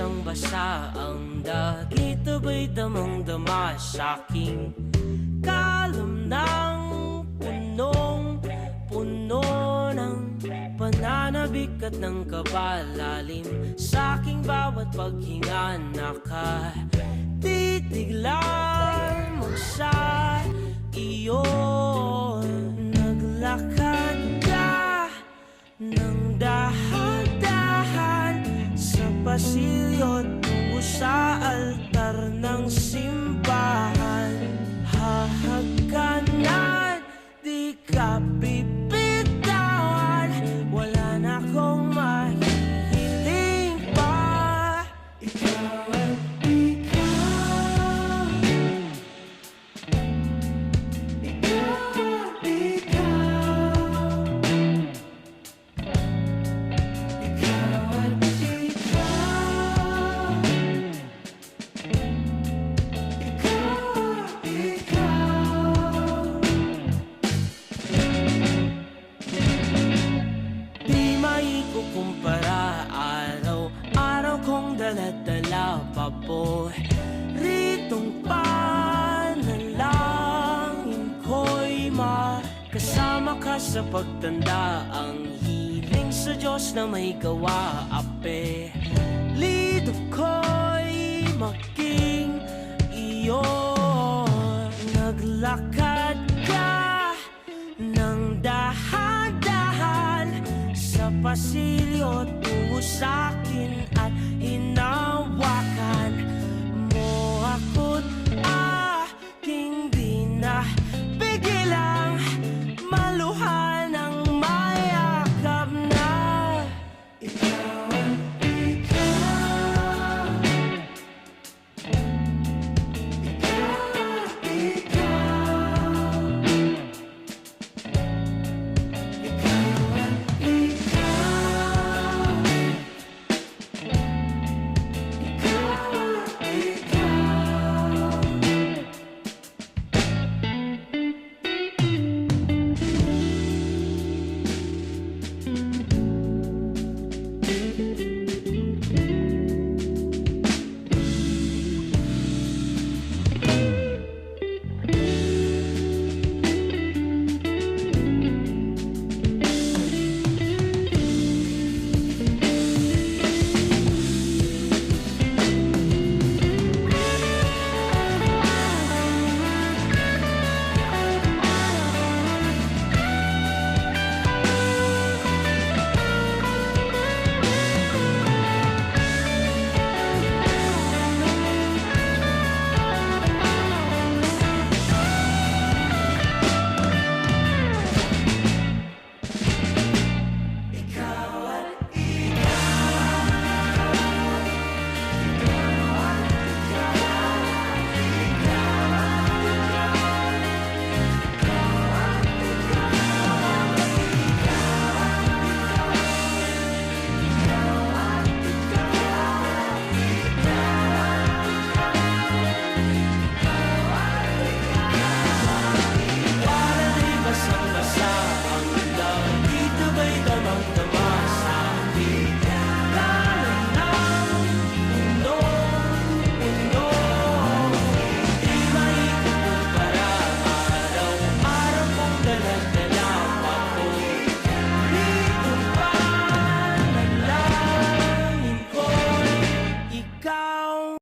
basang-basa ang dagit, aba'y damang-dama sa'king kalam ng punong-puno ng pananabik at ng kabalalim. Sa'king bawat paghinga nakatitig lamang sa iyo. Naglakad ka ng dahan-dahan sa pasilyo tungo sa altar ng simbahan. Hahagkanan, di ka bibitawan, wala na akong mahihiling pa. Ikaw at ikaw, ikaw at ikaw, ikaw at ikaw, di maikukumpara, araw-araw kong dala-dala paboritong panalangin ko'y makasama ka sa pagtanda. Ang hiling sa Diyos na may gawa, apelido ko'y maging iyo. Naglakad ka ng dahan-dahan sa pasilyo tungo sa'kin